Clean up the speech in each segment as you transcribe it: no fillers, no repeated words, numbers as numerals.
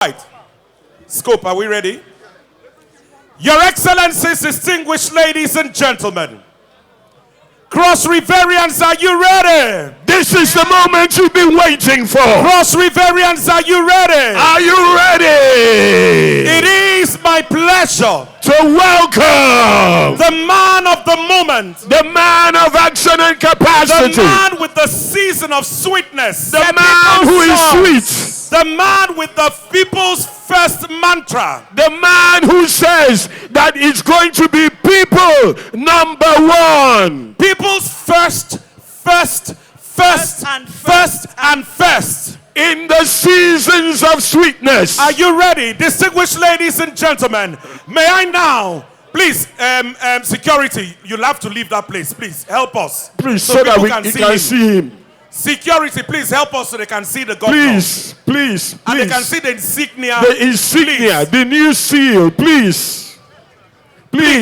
Right. Scope, are we ready? Your Excellencies, distinguished ladies and gentlemen, Cross Riverians, are you ready? This is the moment you've been waiting for. Cross Riverians, are you ready? Are you ready? It is my pleasure to welcome the man of the moment, the man of excellent capacity, the man with the season of sweetness, the man who is sweet, the man with the people's first mantra, the man who says that it's going to be people number one. People's first in the seasons of sweetness. Are you ready, distinguished ladies and gentlemen? May I now, please, security, you'll have to leave that place. Please help us, please, so that we can see him. Security, please help us so they can see the governor. Please. And they can see the insignia. The insignia, the new seal. Please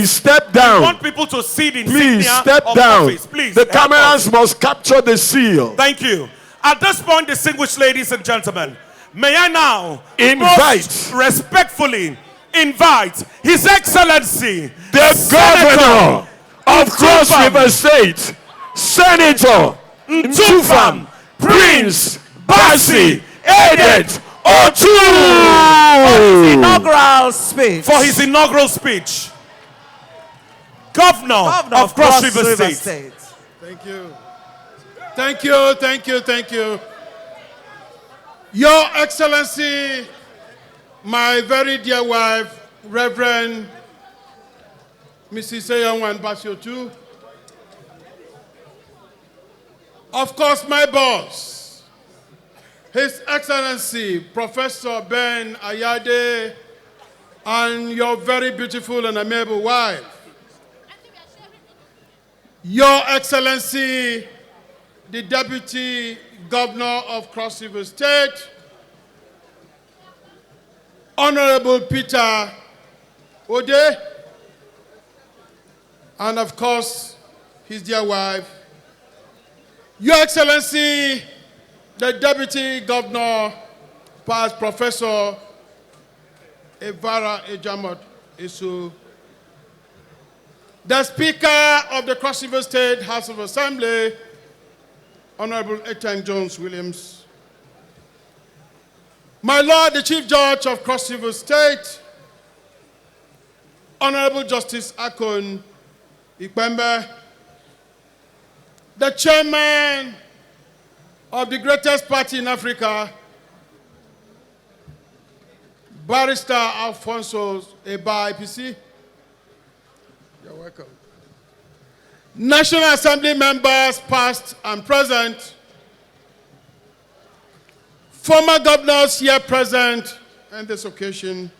step down. I want people to see the insignia. Please step down. Office. Please. The cameras must capture the seal. Thank you. At this point, distinguished ladies and gentlemen, may I now respectfully invite His Excellency, the Governor of Cross River State, Senator Ntufam Prince Bassey Edet Otu'S for his inaugural speech. Governor of Cross River State. Thank you. Your Excellency, my very dear wife, Reverend Mrs. Eyanwan Bassey Otu. Of course, my boss, His Excellency, Professor Ben Ayade, and your very beautiful and amiable wife. Your Excellency, the Deputy Governor of Cross River State, Honorable Peter Ode, and of course, his dear wife, Your Excellency, the Deputy Governor, past Professor Evara Ejamot Isu, the Speaker of the Cross River State House of Assembly, Honorable Ethan Jones Williams, my Lord, the Chief Judge of Cross River State, Honorable Justice Akon Ikpembe, the Chairman of the greatest party in Africa, Barrister Alfonso Eba IPC. You're welcome. National Assembly members, past and present, former governors here present on this occasion,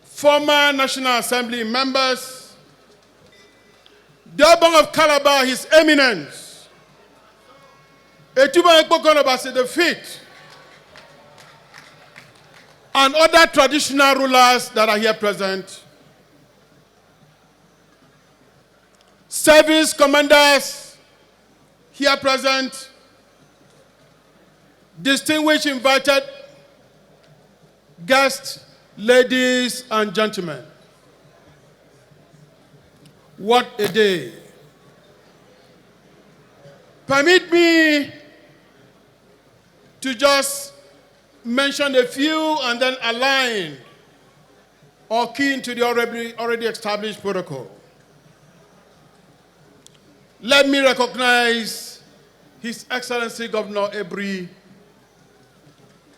former National Assembly members, the Obong of Calabar, His Eminence, Etuba Ekpokonobasi the Fifth, and other traditional rulers that are here present, service commanders here present, distinguished invited guests, ladies and gentlemen. What a day. Permit me to just mention a few and then align or key into the already established protocol. Let me recognize His Excellency Governor Ebri,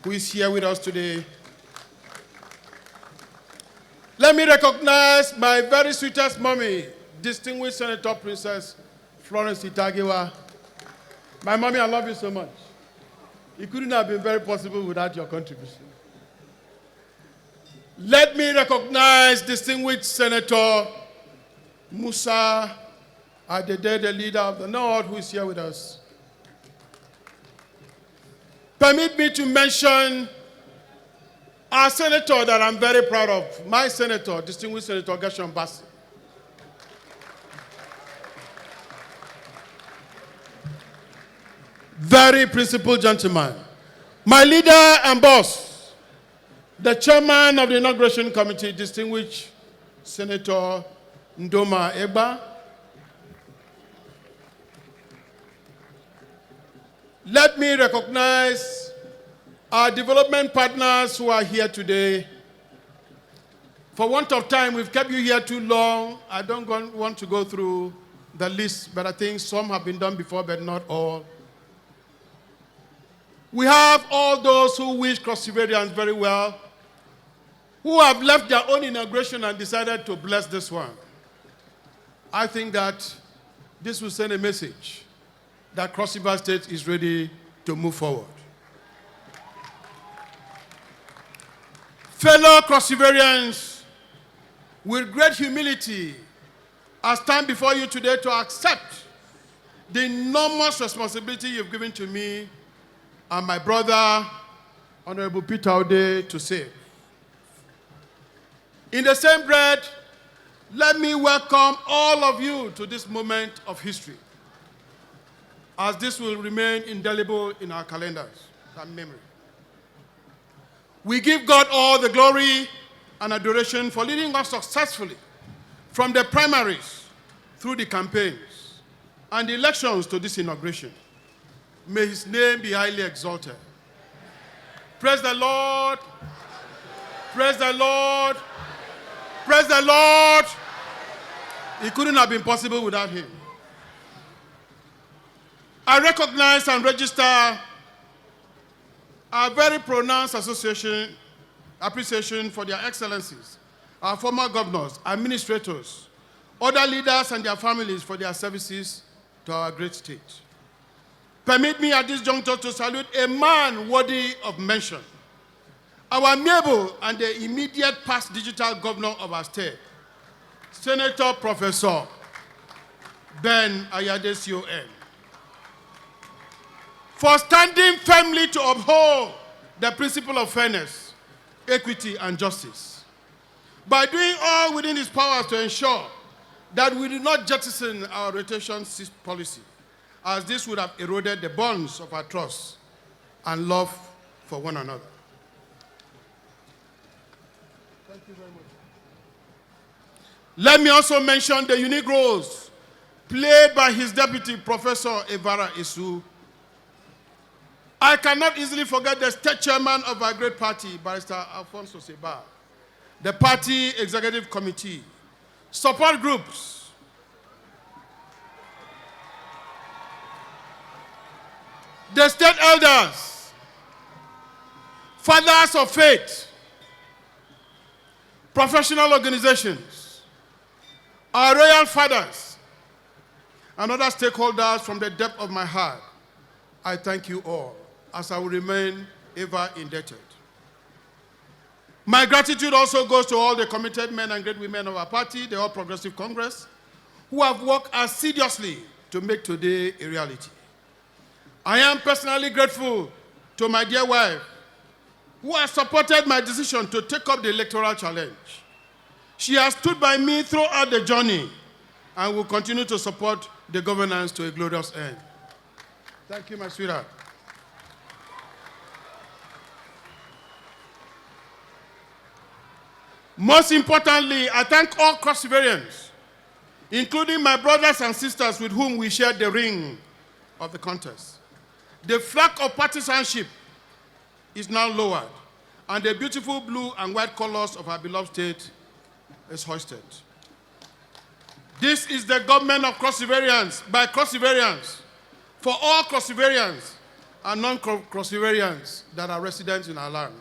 who is here with us today. Let me recognize my very sweetest mommy, distinguished Senator Princess Florence Itagiwa. My mommy, I love you so much. It couldn't have been very possible without your contribution. Let me recognize distinguished Senator Musa Adede, the leader of the North, who is here with us. Permit me to mention our senator that I'm very proud of, my senator, distinguished Senator Gershom Bassey. Very principled gentleman. My leader and boss, the chairman of the Inauguration Committee, distinguished Senator Ndoma Egba. Let me recognize our development partners who are here today. For want of time, we've kept you here too long. I don't want to go through the list, but I think some have been done before, but not all. We have all those who wish Cross Riverians very well, who have left their own inauguration and decided to bless this one. I think that this will send a message that Cross River State is ready to move forward. Fellow Cross Riverians, with great humility, I stand before you today to accept the enormous responsibility you've given to me and my brother, Honorable Peter Ode, to save. In the same breath, let me welcome all of you to this moment of history, as this will remain indelible in our calendars and memory. We give God all the glory and adoration for leading us successfully from the primaries through the campaigns and the elections to this inauguration. May his name be highly exalted. Praise the Lord. Praise the Lord. Praise the Lord. It couldn't have been possible without him. I recognize and register our very pronounced appreciation for their excellencies, our former governors, administrators, other leaders and their families for their services to our great state. Permit me at this juncture to salute a man worthy of mention, our neighbor and the immediate past digital governor of our state, Senator Professor Ben Ayade-CON, for standing firmly to uphold the principle of fairness, equity, and justice, by doing all within his powers to ensure that we do not jettison our rotation policy, as this would have eroded the bonds of our trust and love for one another. Thank you very much. Let me also mention the unique roles played by his deputy, Professor Evara Esu. I cannot easily forget the state chairman of our great party, Barrister Alfonso Seba, the party executive committee, support groups, the state elders, fathers of faith, professional organizations, our royal fathers, and other stakeholders. From the depth of my heart, I thank you all, as I will remain ever indebted. My gratitude also goes to all the committed men and great women of our party, the All Progressive Congress, who have worked assiduously to make today a reality. I am personally grateful to my dear wife, who has supported my decision to take up the electoral challenge. She has stood by me throughout the journey and will continue to support the governance to a glorious end. Thank you, my sweetheart. Most importantly, I thank all Cross Riverians, including my brothers and sisters with whom we shared the ring of the contest. The flag of partisanship is now lowered, and the beautiful blue and white colors of our beloved state is hoisted. This is the government of Cross Riverians, by Cross Riverians, for all Cross Riverians and non-Cross Riverians that are residents in our land.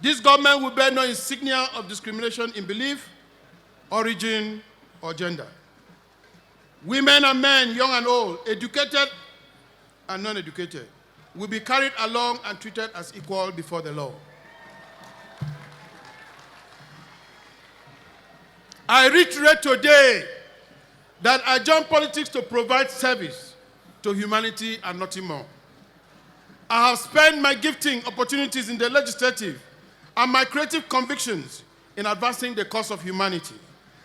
This government will bear no insignia of discrimination in belief, origin, or gender. Women and men, young and old, educated and non-educated, will be carried along and treated as equal before the law. I reiterate today that I join politics to provide service to humanity and nothing more. I have spent my gifting opportunities in the legislative and my creative convictions in advancing the cause of humanity.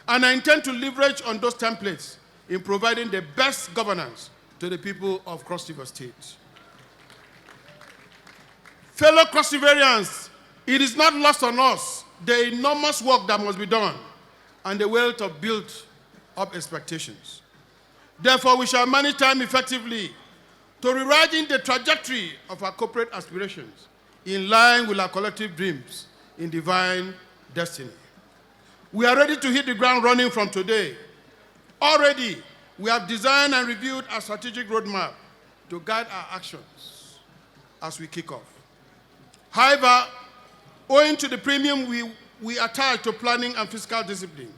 And I intend to leverage on those templates in providing the best governance to the people of Cross River State. Fellow Cross Riverians, It is not lost on us the enormous work that must be done and the wealth of built-up expectations. Therefore, we shall manage time effectively to rewriting the trajectory of our corporate aspirations in line with our collective dreams in divine destiny. We are ready to hit the ground running from today. Already, we have designed and reviewed a strategic roadmap to guide our actions as we kick off. However, owing to the premium we attach to planning and fiscal discipline,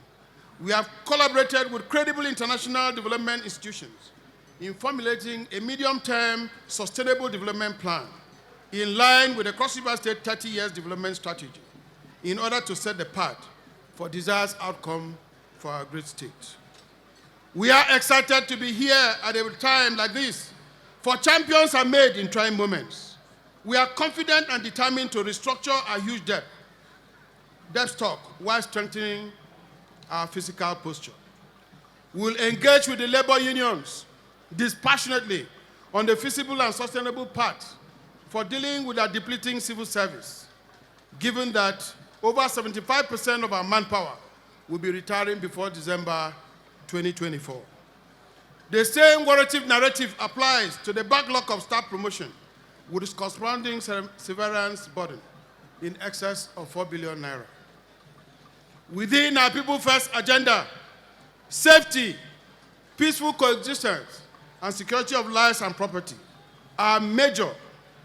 we have collaborated with credible international development institutions in formulating a medium-term sustainable development plan in line with the Cross River State 30 years development strategy in order to set the path for desired outcome for our great state. We are excited to be here at a time like this, for champions are made in trying moments. We are confident and determined to restructure our huge debt stock while strengthening our physical posture. We will engage with the labor unions dispassionately on the feasible and sustainable path for dealing with our depleting civil service, given that over 75% of our manpower will be retiring before December 2024. The same narrative applies to the backlog of staff promotion with its corresponding severance burden in excess of 4 billion naira. Within our People First agenda, safety, peaceful coexistence, and security of lives and property are major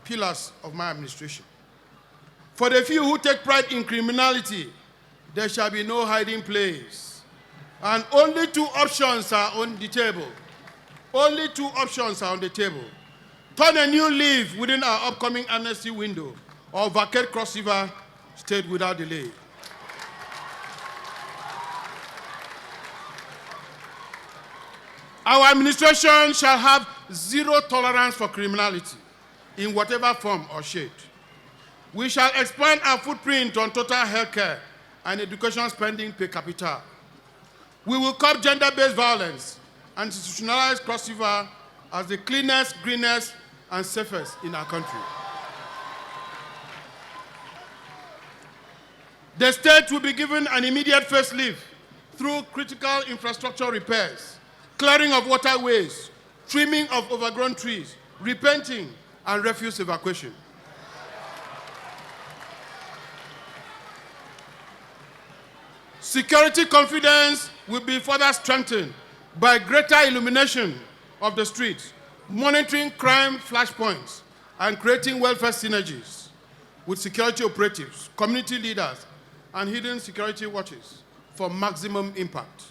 pillars of my administration. For the few who take pride in criminality, there shall be no hiding place. And only two options are on the table. Only two options are on the table. Turn a new leaf within our upcoming amnesty window or vacate Cross River State without delay. Our administration shall have zero tolerance for criminality in whatever form or shade. We shall expand our footprint on total healthcare and education spending per capita. We will curb gender-based violence and institutionalize Cross River as the cleanest, greenest, and safest in our country. The state will be given an immediate facelift through critical infrastructure repairs, clearing of waterways, trimming of overgrown trees, repainting, and refuse evacuation. Security confidence will be further strengthened by greater illumination of the streets, monitoring crime flashpoints, and creating welfare synergies with security operatives, community leaders, and hidden security watches for maximum impact.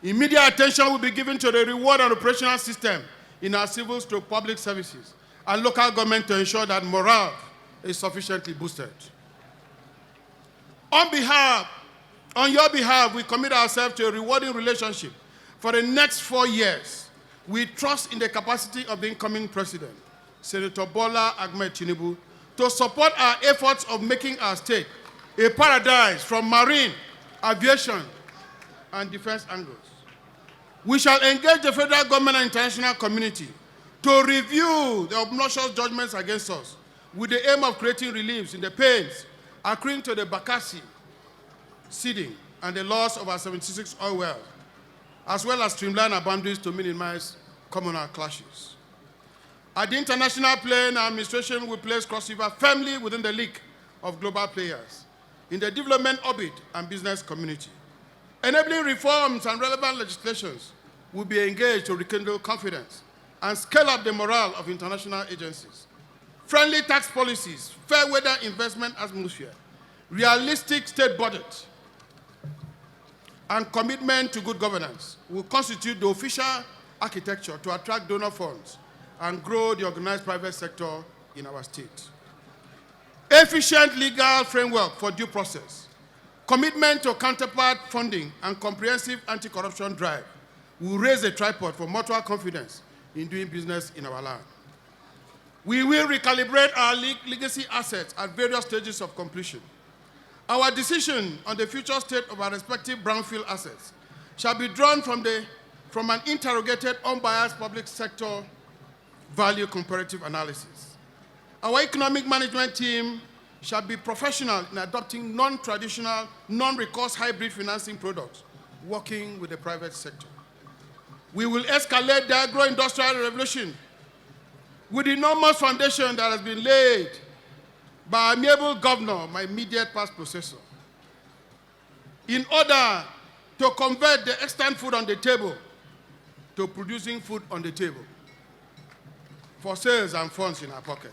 Immediate attention will be given to the reward and operational system in our civil/public services and local government to ensure that morale is sufficiently boosted. On your behalf, we commit ourselves to a rewarding relationship for the next 4 years. We trust in the capacity of the incoming president, Senator Bola Ahmed Tinubu, to support our efforts of making our state a paradise from marine, aviation, and defense angles. We shall engage the federal government and international community to review the obnoxious judgments against us with the aim of creating reliefs in the pains accruing to the Bassey seeding and the loss of our 76 oil wells, as well as streamline our boundaries to minimize communal clashes. At the international plane, our administration will place Cross River firmly within the league of global players in the development orbit and business community. Enabling reforms and relevant legislations will be engaged to rekindle confidence and scale up the morale of international agencies. Friendly tax policies, fair weather investment atmosphere, realistic state budget, and commitment to good governance will constitute the official architecture to attract donor funds and grow the organized private sector in our state. Efficient legal framework for due process, commitment to counterpart funding, and comprehensive anti-corruption drive will raise a tripod for mutual confidence in doing business in our land. We will recalibrate our legacy assets at various stages of completion. Our decision on the future state of our respective brownfield assets shall be drawn from an interrogated, unbiased public sector value comparative analysis. Our economic management team shall be professional in adopting non-traditional, non-recourse hybrid financing products, working with the private sector. We will escalate the agro-industrial revolution with the enormous foundation that has been laid by amiable governor, my immediate past processor, in order to convert the extant food on the table to producing food on the table for sales and funds in our pocket,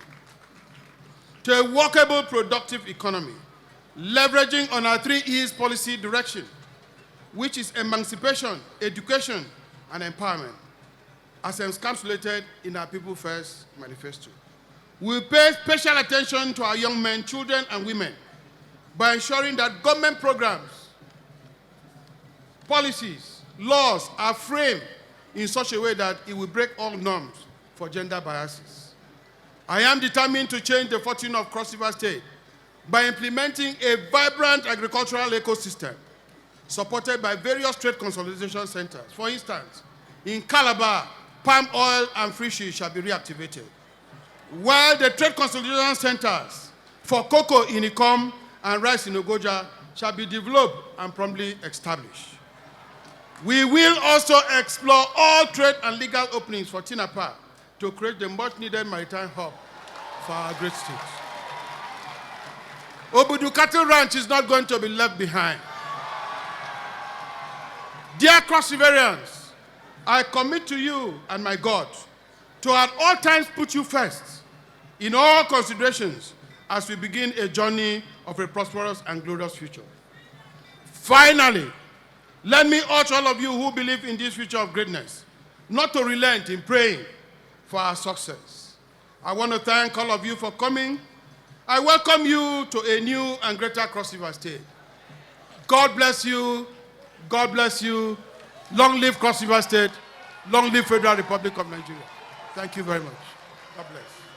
to a workable, productive economy, leveraging on our 3 E's policy direction, which is emancipation, education, and empowerment, as encapsulated in our People First manifesto. We pay special attention to our young men, children, and women by ensuring that government programs, policies, laws are framed in such a way that it will break all norms for gender biases. I am determined to change the fortune of Cross River State by implementing a vibrant agricultural ecosystem supported by various trade consolidation centers. For instance, in Calabar, palm oil and fisheries shall be reactivated, while the trade consolidation centers for cocoa in Ikom and rice in Ogoja shall be developed and promptly established. We will also explore all trade and legal openings for Tinapa to create the much-needed maritime hub for our great state. Obudu Cattle Ranch is not going to be left behind. Dear Cross Riverians, I commit to you and my God to at all times put you first in all considerations as we begin a journey of a prosperous and glorious future. Finally, let me urge all of you who believe in this future of greatness not to relent in praying for our success. I want to thank all of you for coming. I welcome you to a new and greater Cross River State. God bless you. God bless you. Long live Cross River State. Long live Federal Republic of Nigeria. Thank you very much. God bless.